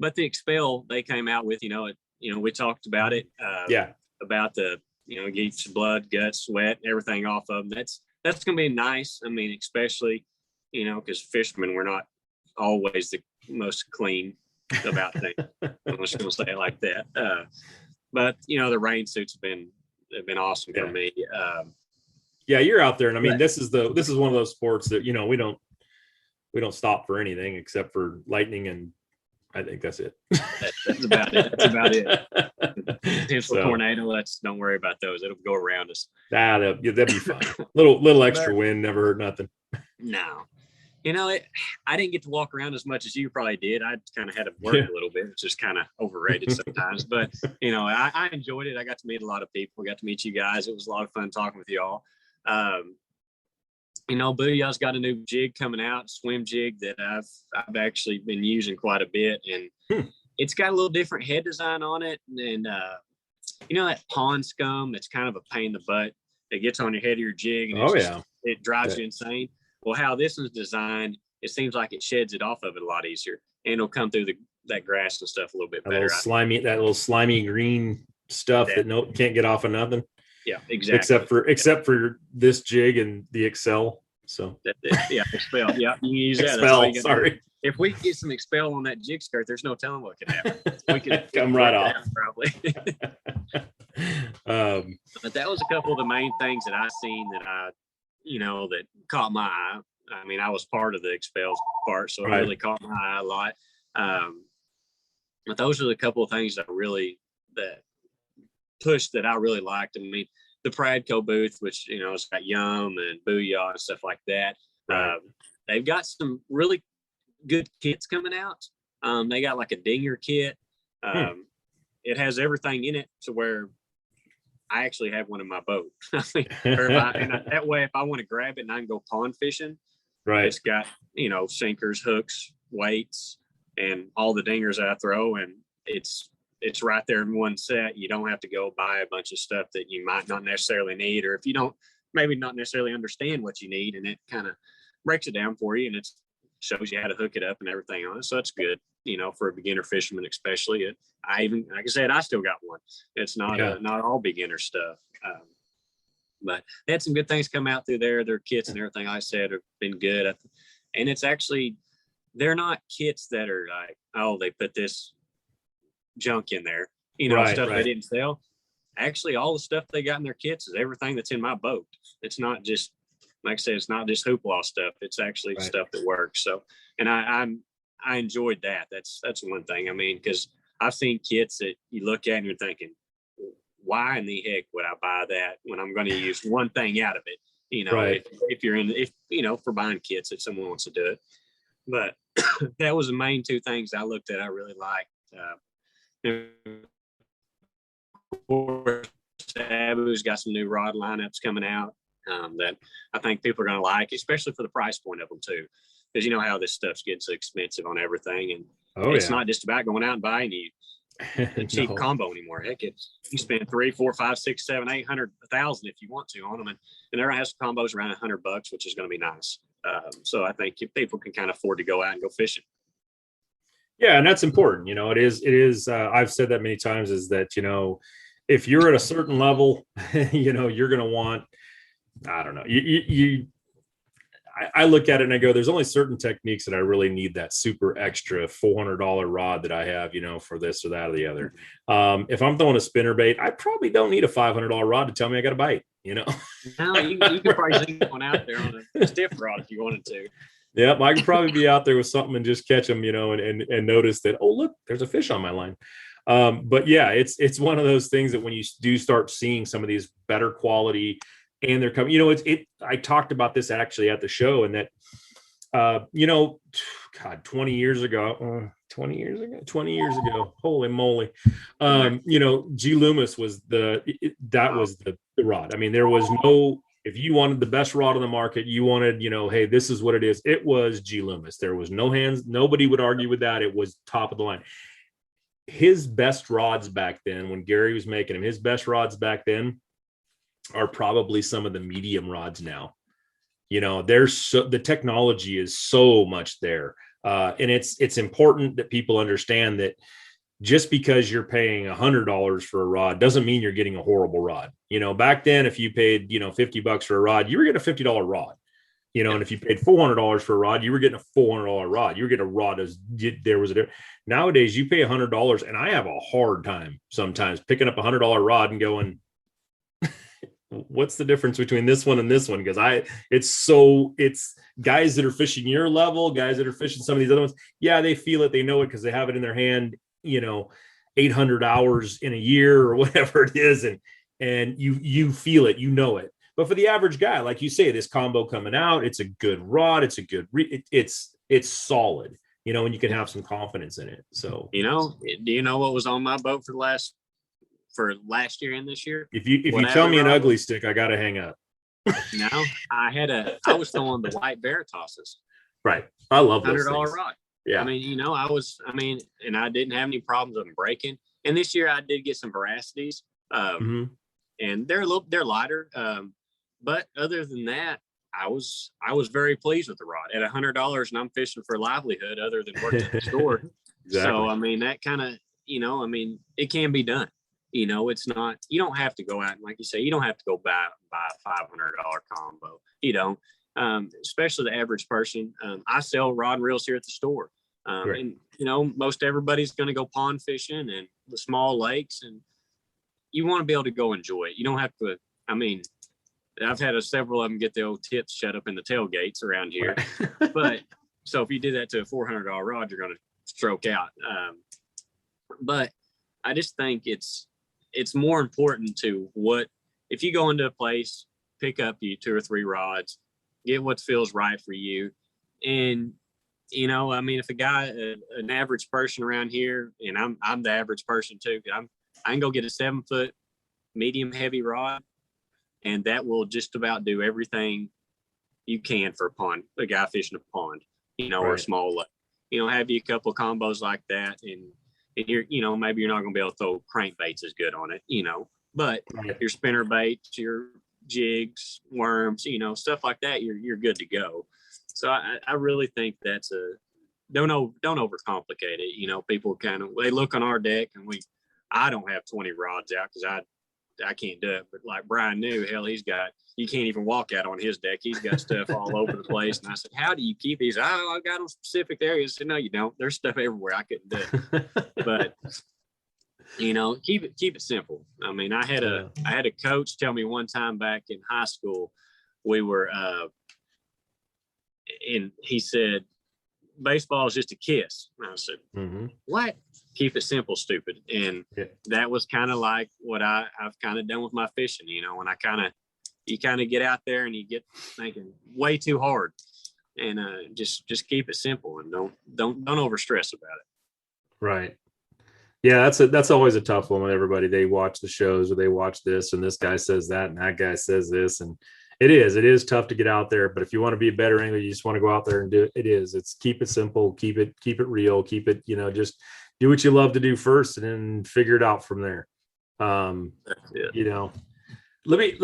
But the Expel they came out with, we talked about it. About the get your blood, guts, sweat, everything off of them. That's gonna be nice. I mean, especially because fishermen, we're not always the most clean about things. I'm just gonna say it like that. But the rain suits have been awesome for me. Yeah, you're out there, and I mean, this is one of those sports that we don't stop for anything except for lightning, and I think that's it. That's about it. That's about it. Potential tornado. Don't worry about those. It'll go around us. That'd be fine. little extra wind never hurt nothing. No. I didn't get to walk around as much as you probably did. I kind of had to work a little bit, which is kind of overrated sometimes. But, I enjoyed it. I got to meet a lot of people. Got to meet you guys. It was a lot of fun talking with y'all. Booyah's got a new jig coming out, swim jig that I've actually been using quite a bit. And it's got a little different head design on it. And, that pond scum, it's kind of a pain in the butt. It gets on your head of your jig, and it drives you insane. Well, how this is designed, it seems like it sheds it off of it a lot easier, and it'll come through that grass and stuff a little bit better. That little slimy green stuff that can't get off of nothing. Yeah, exactly. Except for this jig and the Excel. So Expel. Yeah, you can use that. Expel. Sorry. If we get some Expel on that jig skirt, there's no telling what can happen. We can come right off. Probably. But that was a couple of the main things that I seen that that caught my eye. I mean, I was part of the Expel part, so it really caught my eye a lot. But those are the couple of things that pushed that I really liked. I mean, the Pradco booth, which it's got Yum and Booyah and stuff like that. They've got some really good kits coming out. They got like a dinger kit. It has everything in it to where I actually have one in my boat. That way, if I want to grab it and I can go pond fishing, it's got sinkers, hooks, weights, and all the dingers that I throw, and it's right there in one set. You don't have to go buy a bunch of stuff that you might not necessarily need, or if you don't maybe not necessarily understand what you need, and it kind of breaks it down for you, and it shows you how to hook it up and everything on it. So that's good, for a beginner fisherman, especially. Like I said, I still got one. It's not not all beginner stuff. But they had some good things come out through there. Their kits and everything, I said, have been good. And it's actually, they're not kits that are like, oh, they put this junk in there, stuff they didn't sell. Actually, all the stuff they got in their kits is everything that's in my boat. It's not just, like I said, it's not just hoopla stuff. It's actually stuff that works. So, and I enjoyed that. That's one thing. I mean, because I've seen kits that you look at and you're thinking, why in the heck would I buy that when I'm going to use one thing out of it? If you're for buying kits, if someone wants to do it. But that was the main two things I looked at. I really liked. Sabu's got some new rod lineups coming out that I think people are going to like, especially for the price point of them too. Because you know how this stuff's getting so expensive on everything, and it's not just about going out and buying a cheap combo anymore. Heck, you spend $300, $400, $500, $600, $700, $800, $1,000 if you want to on them, and there has combos around $100, which is going to be nice. So I think if people can kind of afford to go out and go fishing. Yeah, and that's important. It is. I've said that many times. Is that if you're at a certain level, you're going to want. I don't know. I look at it and I go, there's only certain techniques that I really need that super extra $400 rod that I have, for this or that or the other. If I'm throwing a spinnerbait, I probably don't need a $500 rod to tell me I got a bite, No, you could probably sink one out there on a stiff rod if you wanted to. Yep, I could probably be out there with something and just catch them, and notice that, oh, look, there's a fish on my line. But yeah, it's one of those things that when you do start seeing some of these better quality and they're coming, I talked about this actually at the show, and that, God, 20 years ago, holy moly. G Loomis was the rod. I mean, there was no, if you wanted the best rod on the market, you wanted, hey, this is what it is. It was G Loomis. There was no hands. Nobody would argue with that. It was top of the line. His best rods back then, when Gary was making them, his best rods back then are probably some of the medium rods now. The technology is so much there. And it's important that people understand that just because you're paying $100 for a rod doesn't mean you're getting a horrible rod. Back then, if you paid, $50 for a rod, you were getting a $50 rod, and if you paid $400 for a rod, you were getting a $400 rod. You were getting a rod there was a difference. Nowadays you pay $100, and I have a hard time sometimes picking up $100 rod and going, what's the difference between this one and this one? Because it's guys that are fishing your level, guys that are fishing some of these other ones. Yeah, they feel it. They know it because they have it in their hand, 800 hours in a year or whatever it is. And you feel it, it. But for the average guy, like you say, this combo coming out, it's a good rod. It's a good, it's solid, and you can have some confidence in it. So, do you know what was on my boat for last year and this year? If you tell me an ugly stick, I got to hang up. No, I was throwing the white Veritas's. Right. I love those $100 things. rod. Yeah. I mean, and I didn't have any problems with them breaking. And this year I did get some veracities. And they're lighter. But other than that, I was very pleased with the rod at $100, and I'm fishing for a livelihood other than working at the store. Exactly. So, I mean, that kind of, it can be done. It's not, you don't have to go out and, like you say, you don't have to go buy a $500 combo, especially the average person. I sell rod and reels here at the store. And, most everybody's going to go pond fishing and the small lakes, and you want to be able to go enjoy it. You don't have to, I've had several of them get the old tips shut up in the tailgates around here. Right. But so if you did that to a $400 rod, you're going to stroke out. But I just think it's more important to if you go into a place, pick up you 2 or 3 rods, get what feels right for you. And, if a guy, an average person around here, and I'm the average person too, I can go get a 7-foot medium heavy rod, and that will just about do everything you can for a guy fishing a pond, or a small lake. Have you a couple of combos like that, and you're, maybe you're not going to be able to throw crankbaits as good on it, but your spinner baits, your jigs, worms, stuff like that, you're good to go. So I really think that's don't overcomplicate it. People they look on our deck, and I don't have 20 rods out because I can't do it. But like Brian knew, hell, you can't even walk out on his deck. He's got stuff all over the place. And I said, how do you keep these? I got them specific areas. I said, no, you don't. There's stuff everywhere. I couldn't do it. But keep it simple. I mean, I had a coach tell me one time back in high school, we were and he said, baseball is just a kiss. And I said, what? Keep it simple, stupid. And that was kind of like what I've kind of done with my fishing. When you kind of get out there and you get thinking way too hard, and just keep it simple and don't overstress about it. Right. Yeah, that's always a tough one with everybody. They watch the shows, or they watch this, and this guy says that, and that guy says this, and it is tough to get out there. But if you want to be a better angler, you just want to go out there and do it. It's keep it simple, keep it real, keep it, just do what you love to do first, and then figure it out from there. Let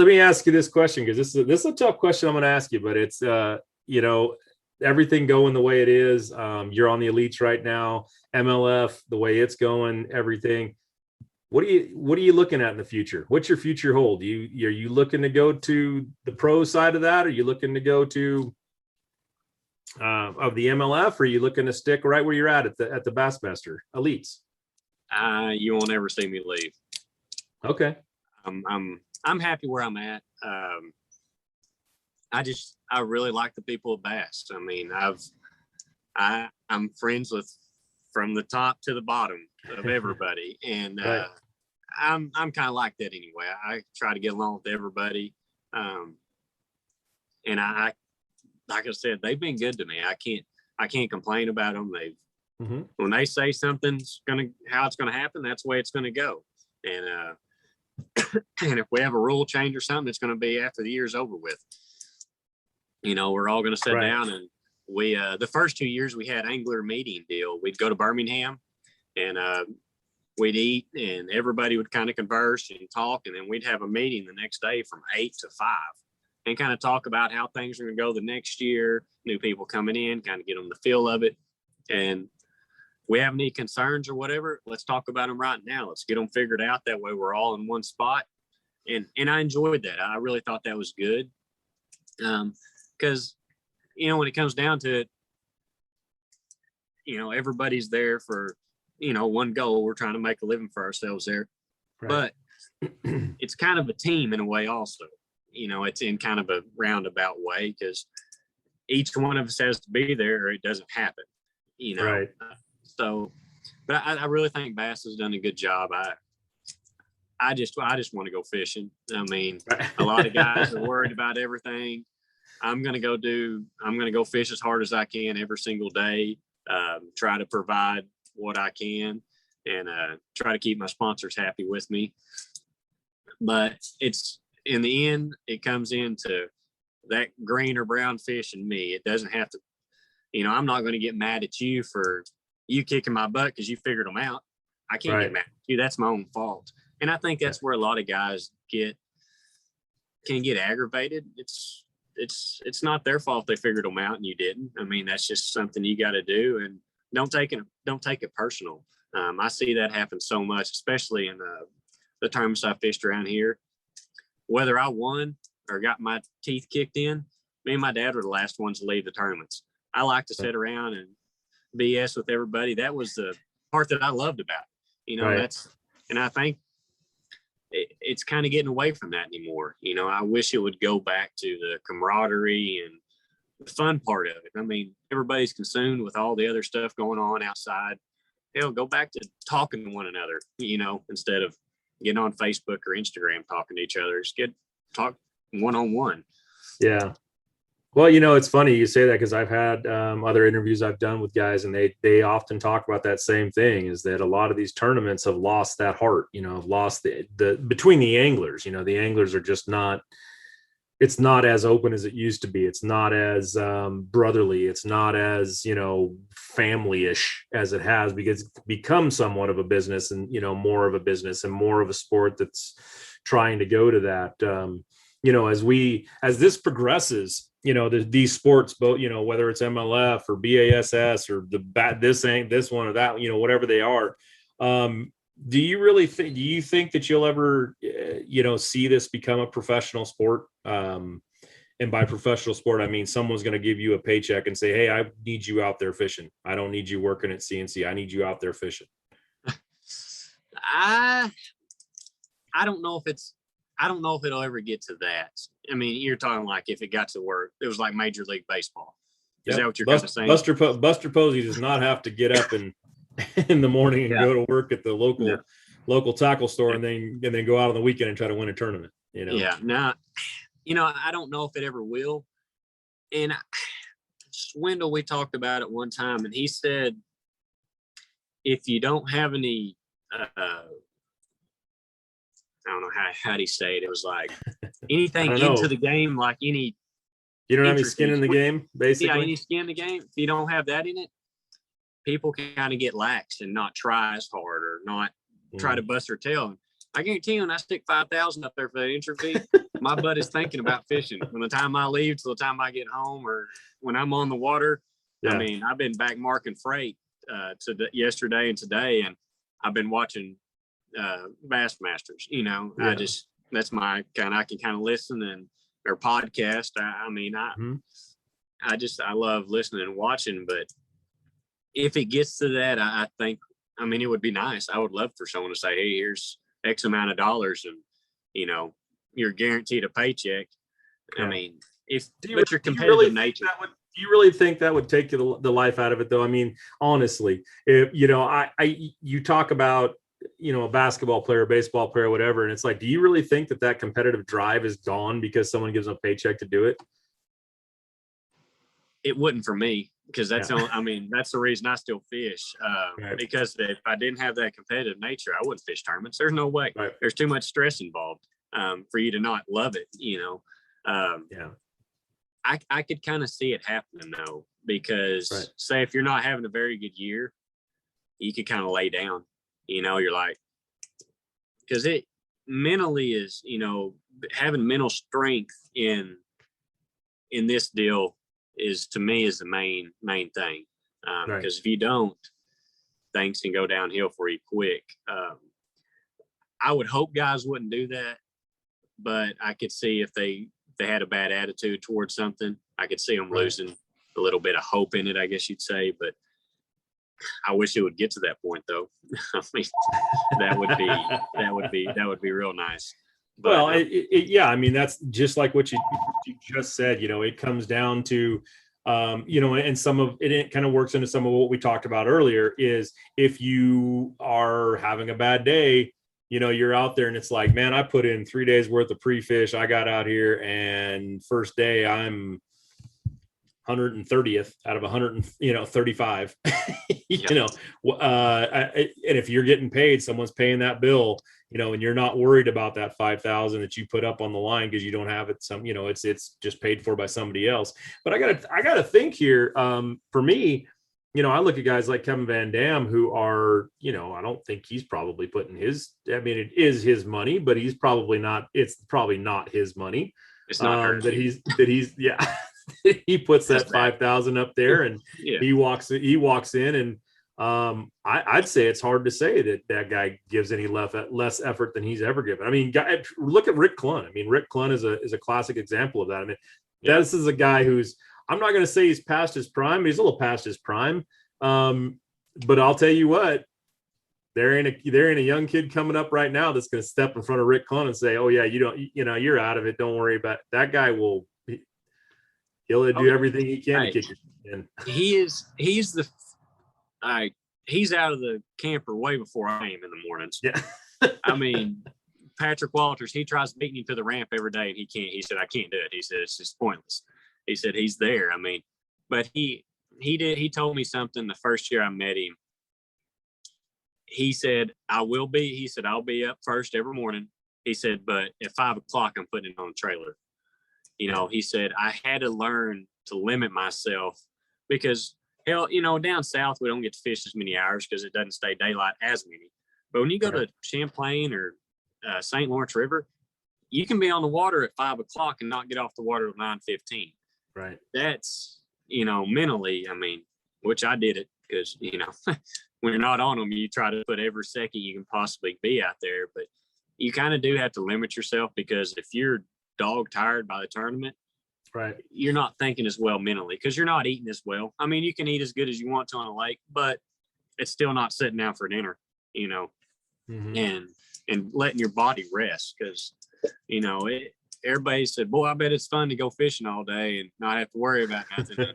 me ask you this question, because this is a tough question I'm going to ask you, but it's everything going the way it is. You're on the elites right now, MLF, the way it's going, everything. What are you looking at in the future? What's your future hold? Are you looking to go to the pro side of that? Are you looking to go to of the MLF, or are you looking to stick right where you're at the Bassmaster Elites? You won't ever see me leave. Okay. I'm happy where I'm at. I really like the people of Bass. I mean, I'm friends with from the top to the bottom of everybody, and right. I'm kind of like that anyway. I try to get along with everybody, and I like I said, they've been good to me. I can't complain about them. When they say something's how it's gonna happen, that's the way it's gonna go. And and if we have a rule change or something, it's gonna be after the year's over with. We're all gonna sit down, and we the first 2 years we had angler meeting deal. We'd go to Birmingham, and we'd eat, and everybody would kind of converse and talk, and then we'd have a meeting the next day from 8 to 5. And kind of talk about how things are going to go the next year, new people coming in, kind of get them the feel of it. And we have any concerns or whatever, let's talk about them right now. Let's get them figured out. That way we're all in one spot. And I enjoyed that. I really thought that was good. Because, when it comes down to it, everybody's there for, one goal. We're trying to make a living for ourselves there. Right. But it's kind of a team in a way also. It's in kind of a roundabout way, because each one of us has to be there or it doesn't happen, Right. So, but I really think Bass has done a good job. I just want to go fishing. I mean, a lot of guys are worried about everything. I'm going to go fish as hard as I can every single day, try to provide what I can, and try to keep my sponsors happy with me. But in the end, it comes into that green or brown fish in me. It doesn't have to, I'm not going to get mad at you for you kicking my butt because you figured them out. I can't get mad at you. That's my own fault. And I think that's where a lot of guys can get aggravated. It's not their fault they figured them out and you didn't. I mean, that's just something you got to do, and don't take it personal. I see that happen so much, especially in the tournaments I fished around here. Whether I won or got my teeth kicked in, me and my dad were the last ones to leave the tournaments. I like to sit around and BS with everybody. That was the part that I loved about it. And I think it's kind of getting away from that anymore. I wish it would go back to the camaraderie and the fun part of it. I mean, everybody's consumed with all the other stuff going on outside. Hell, go back to talking to one another, instead of getting on Facebook or Instagram talking to each other. Just talk one-on-one. Yeah. Well, it's funny you say that, because I've had other interviews I've done with guys, and they often talk about that same thing, is that a lot of these tournaments have lost that heart, have lost the between the anglers. The anglers are just not, it's not as open as it used to be. It's not as brotherly. It's not as, family-ish as it has, because it's become somewhat of a business, and, more of a business and more of a sport that's trying to go to that. as this progresses, these sports, both, whether it's MLF or BASS or this one or that, whatever they are. Do you think that you'll ever, see this become a professional sport? And by professional sport, I mean, someone's going to give you a paycheck and say, hey, I need you out there fishing. I don't need you working at CNC. I need you out there fishing. I don't know if it'll ever get to that. I mean, you're talking like if it got to where it was like Major League Baseball. Is that what you're kind of saying? Buster Posey does not have to get up in the morning and go to work at the local tackle store and then go out on the weekend and try to win a tournament. Yeah. Now, I don't know if it ever will. And Swindle, we talked about it one time, and he said, if you don't have any, I don't know how he say it. It was like anything into the game, like any. You don't have any skin in the game, basically. Yeah, any skin in the game. If you don't have that in it, people can kind of get lax and not try as hard or not try to bust their tail. I guarantee you, when I stick 5,000 up there for that entry fee, my butt is thinking about fishing. From the time I leave till the time I get home, or when I'm on the water. I mean, I've been back marking freight yesterday and today, and I've been watching Bassmasters. That's my kind. I can kind of listen or podcast. I love listening and watching. But if it gets to that, I think, it would be nice. I would love for someone to say, hey, here's X amount of dollars, and you're guaranteed a paycheck. Yeah. I mean, but your competitive nature. Do you really think that would take the life out of it, though? I mean, honestly, if you talk about a basketball player, baseball player, whatever, and it's like, do you really think that competitive drive is gone because someone gives them a paycheck to do it? It wouldn't for me, because that's that's the reason I still fish. Right. Because if I didn't have that competitive nature, I wouldn't fish tournaments. There's no way. Right. There's too much stress involved for you to not love it. I could kind of see it happening though, because say if you're not having a very good year, you could kind of lay down. You're like, because it mentally is, having mental strength in this deal is, to me, is the main thing. Because if you don't, things can go downhill for you quick. I would hope guys wouldn't do that, but I could see if they had a bad attitude towards something, I could see them losing a little bit of hope in it, I guess you'd say. But I wish it would get to that point, though. I mean, that would be real nice. But, that's just like what you just said. It comes down to, and some of it kind of works into some of what we talked about earlier. Is if you are having a bad day, you're out there and it's like, man, I put in 3 days worth of pre-fish. I got out here and first day I'm 130th out of 135. And if you're getting paid, someone's paying that bill, and you're not worried about that 5,000 that you put up on the line because you don't have it. It's just paid for by somebody else. But I gotta think here. For me, I look at guys like Kevin Van Dam who are, I don't think he's probably putting it is his money, but it's probably not his money. It's not that he's he puts that 5,000 up there and he walks in and I'd say it's hard to say that guy gives any less effort than he's ever given. I mean, look at Rick Clunn. I mean, Rick Clunn is a classic example of that. I mean, this is a guy who's, I'm not going to say he's past his prime, but he's a little past his prime. But I'll tell you what, there ain't a young kid coming up right now that's going to step in front of Rick Clunn and say, "Oh yeah, you're out of it. Don't worry about it." That guy will. He'll do everything he can to kick it in. He's out of the camper way before I am in the mornings. Yeah. I mean, Patrick Walters, he tries beating him to the ramp every day and he can't. He said, "I can't do it." He said, "It's just pointless." He said he's there. I mean, but he told me something the first year I met him. He said, I'll be up first every morning. He said, but at 5 o'clock, I'm putting it on a trailer. He said, I had to learn to limit myself because, hell, down south, we don't get to fish as many hours because it doesn't stay daylight as many. But when you go to Champlain or St. Lawrence River, you can be on the water at 5 o'clock and not get off the water at 9:15. Right. That's, mentally, I mean, which I did it because, when you're not on them, you try to put every second you can possibly be out there. But you kind of do have to limit yourself, because if you're dog tired by the tournament, Right. you're not thinking as well mentally, because you're not eating as well. I mean, you can eat as good as you want to on a lake, but it's still not sitting down for dinner, Mm-hmm. and letting your body rest. Because, everybody said, boy, I bet it's fun to go fishing all day and not have to worry about nothing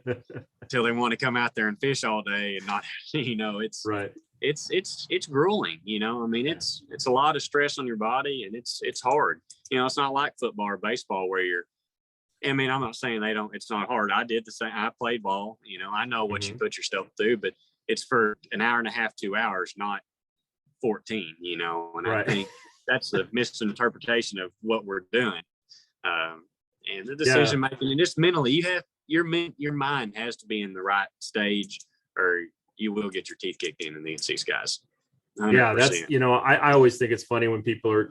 until they want to come out there and fish all day and not, it's Right. it's grueling, I mean, it's a lot of stress on your body, and it's hard. It's not like football or baseball where I'm not saying it's not hard. I did the same. I played ball, I know what you put yourself through, but it's for an hour and a half, 2 hours, not 14, and Right. I think that's the misinterpretation of what we're doing. And the decision making, and just mentally, you have your mind has to be in the right stage, or you will get your teeth kicked in the NC skies. 100%. Yeah, that's, I always think it's funny when people are,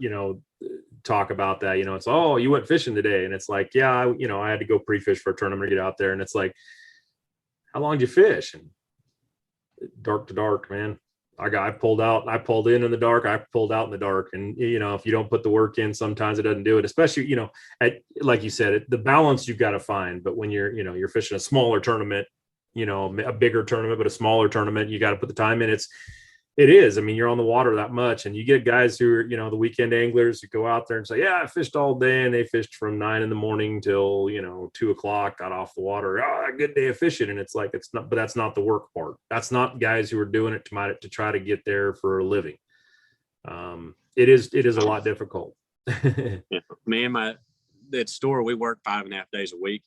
talk about that, it's, oh, you went fishing today. And it's like, yeah, I had to go pre-fish for a tournament to get out there. And it's like, how long did you fish? And dark to dark, man. I pulled in the dark. I pulled out in the dark. And, if you don't put the work in, sometimes it doesn't do it, especially, like you said, the balance you've got to find. But when you're fishing a smaller tournament, a bigger tournament, but a smaller tournament, you got to put the time in. It is. I mean, you're on the water that much, and you get guys who are, the weekend anglers who go out there and say, yeah, I fished all day, and they fished from 9 a.m. till, 2 o'clock, got off the water. Oh, a good day of fishing. And it's like, it's not, but that's not the work part. That's not guys who are doing it to try to get there for a living. It is a lot difficult. Yeah. Me and that store, we work 5.5 days a week.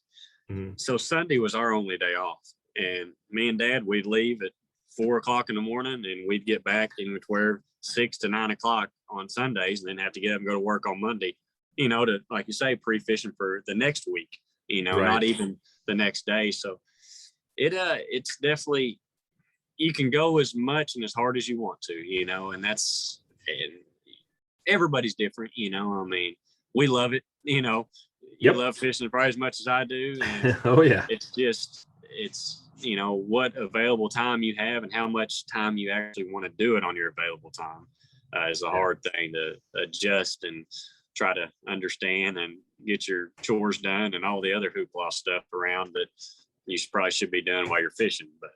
Mm-hmm. So Sunday was our only day off, and me and Dad, we'd leave at 4 o'clock in the morning, and we'd get back anywhere 6 to 9 o'clock on Sundays, and then have to get up and go to work on Monday, to, like you say, pre-fishing for the next week, Right. Not even the next day. So it's definitely, you can go as much and as hard as you want to, and everybody's different, I mean, we love it, you Yep. love fishing probably as much as I do. And Oh yeah. it's what available time you have and how much time you actually want to do it on your available time is a hard thing to adjust and try to understand and get your chores done and all the other hoopla stuff around that you probably should be doing while you're fishing. But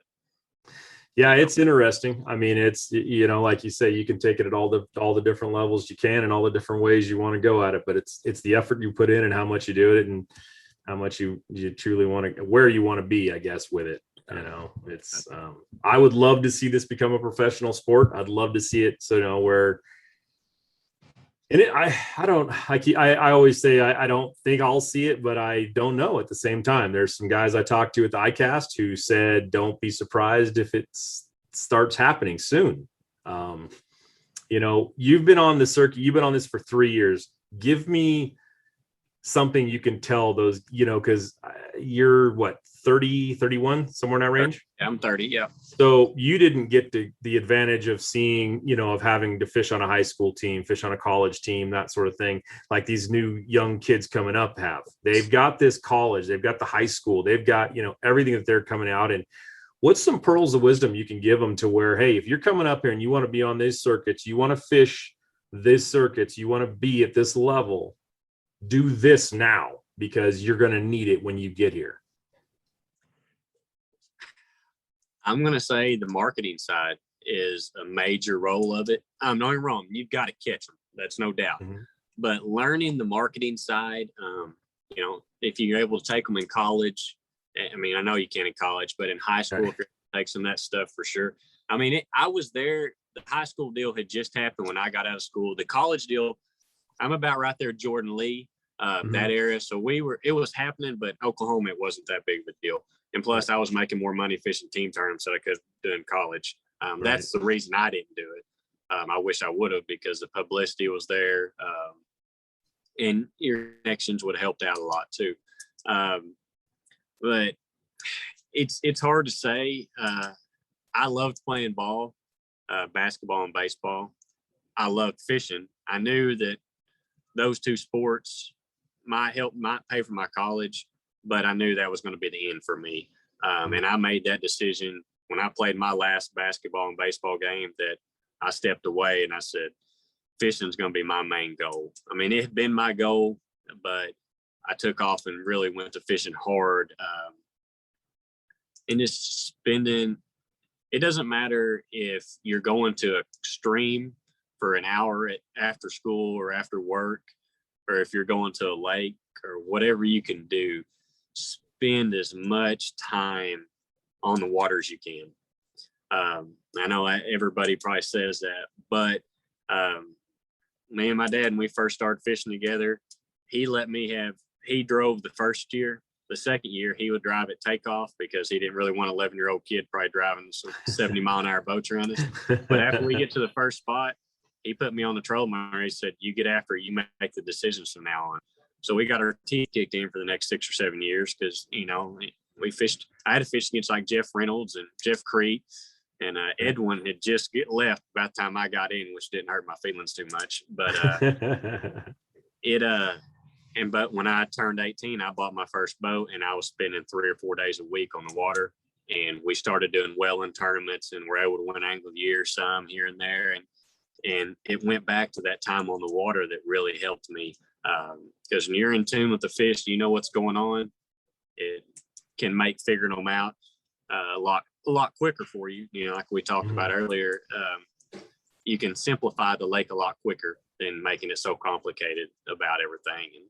yeah, it's interesting. I mean, it's, like you say, you can take it at all the different levels you can and all the different ways you want to go at it, but it's the effort you put in and how much you do it and how much you truly want to, where you want to be, I guess, with it. It's, I would love to see this become a professional sport. I'd love to see it. So, where, and I always say, I don't think I'll see it, but I don't know at the same time. There's some guys I talked to at the ICAST who said, don't be surprised if it starts happening soon. You've been on the circuit, you've been on this for 3 years. Give me something you can tell those, because you're what, 30, 31, somewhere in that range? I'm 30. Yeah. So you didn't get the advantage of seeing, of having to fish on a high school team, fish on a college team, that sort of thing. Like these new young kids coming up have. They've got this college, they've got the high school, they've got, everything that they're coming out. And what's some pearls of wisdom you can give them to where, hey, if you're coming up here and you want to be on these circuits, you want to fish this circuits, you want to be at this level, do this now, because you're going to need it when you get here. I'm going to say the marketing side is a major role of it. I'm not wrong. You've got to catch them. That's no doubt. Mm-hmm. But learning the marketing side, if you're able to take them in college, I mean, I know you can in college, but in high school, if you take some of that stuff for sure. I mean, I was there. The high school deal had just happened when I got out of school. The college deal, I'm about right there, Jordan Lee, that area. So it was happening, but Oklahoma, it wasn't that big of a deal. And plus, I was making more money fishing team tournaments than I could do in college. That's the reason I didn't do it. I wish I would have, because the publicity was there, and your connections would have helped out a lot too. But it's hard to say. I loved playing ball, basketball and baseball. I loved fishing. I knew that those two sports might pay for my college, but I knew that was going to be the end for me. And I made that decision when I played my last basketball and baseball game, that I stepped away and I said, fishing is going to be my main goal. I mean, it had been my goal, but I took off and really went to fishing hard. And just spending, it doesn't matter if you're going to a stream for an hour after school or after work, or if you're going to a lake or whatever you can do, spend as much time on the water as you can. I know everybody probably says that, but me and my dad, when we first started fishing together, he drove the first year. The second year, he would drive at takeoff because he didn't really want an 11-year-old kid probably driving some 70-mile-an-hour boats around us. But after we get to the first spot, he put me on the trolling motor. He said, you get after it, you make the decisions from now on. So we got our teeth kicked in for the next 6 or 7 years because, we fished. I had to fish against like Jeff Reynolds and Jeff Crete, and Edwin had just left by the time I got in, which didn't hurt my feelings too much. But but when I turned 18, I bought my first boat, and I was spending 3 or 4 days a week on the water. And we started doing well in tournaments, and we're able to win Angler of the Year some here and there. And it went back to that time on the water that really helped me. Because when you're in tune with the fish, you know what's going on. It can make figuring them out a lot quicker for you. Like we talked about earlier, you can simplify the lake a lot quicker than making it so complicated about everything. And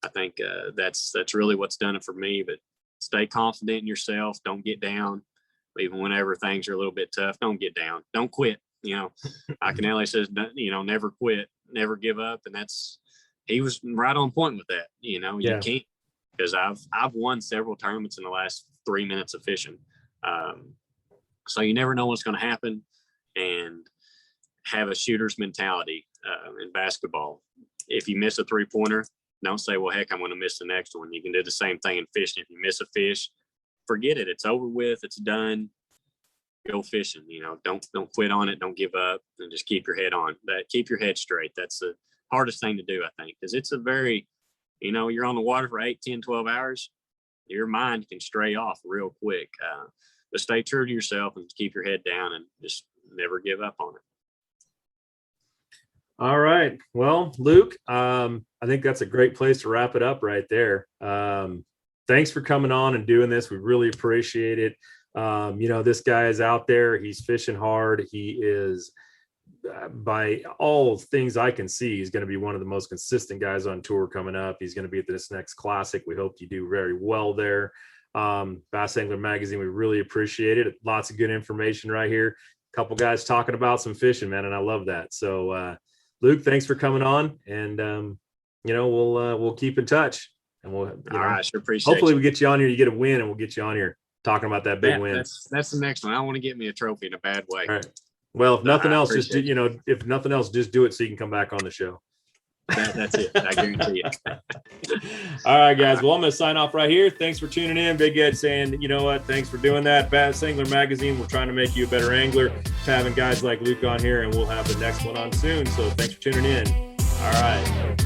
I think that's really what's done it for me. But stay confident in yourself. Don't get down. Even whenever things are a little bit tough, don't get down. Don't quit. Akinele says, never quit, never give up. And he was right on point with that. You can't, because I've won several tournaments in the last 3 minutes of fishing. So you never know what's going to happen, and have a shooter's mentality in basketball. If you miss a 3-pointer, don't say, well, heck, I'm going to miss the next one. You can do the same thing in fishing. If you miss a fish, forget it. It's over with. It's done. Go fishing. Don't quit on it. Don't give up, and just keep your head on. Keep your head straight. That's the hardest thing to do, I think, because it's a very, you're on the water for 8, 10, 12 hours. Your mind can stray off real quick. But stay true to yourself and keep your head down and just never give up on it. All right. Well, Luke, I think that's a great place to wrap it up right there. Thanks for coming on and doing this. We really appreciate it. This guy is out there. He's fishing hard. He is, by all things I can see, he's going to be one of the most consistent guys on tour coming up. He's going to be at this next classic. We hope you do very well there. Bass Angler Magazine, we really appreciate it. Lots of good information right here. A couple guys talking about some fishing, man, and I love that. So, Luke, thanks for coming on, and we'll keep in touch, and we'll. I sure appreciate. Hopefully, we get you on here. You get a win, and we'll get you on here talking about that big win. That's the next one. I want to get me a trophy in a bad way. All right. Well, if nothing else, just if nothing else, just do it so you can come back on the show. That's it. I guarantee it. All right, guys. Well, I'm going to sign off right here. Thanks for tuning in. Big Ed saying, you know what? Thanks for doing that. Bass Angler Magazine. We're trying to make you a better angler. Having guys like Luke on here, and we'll have the next one on soon. So thanks for tuning in. All right.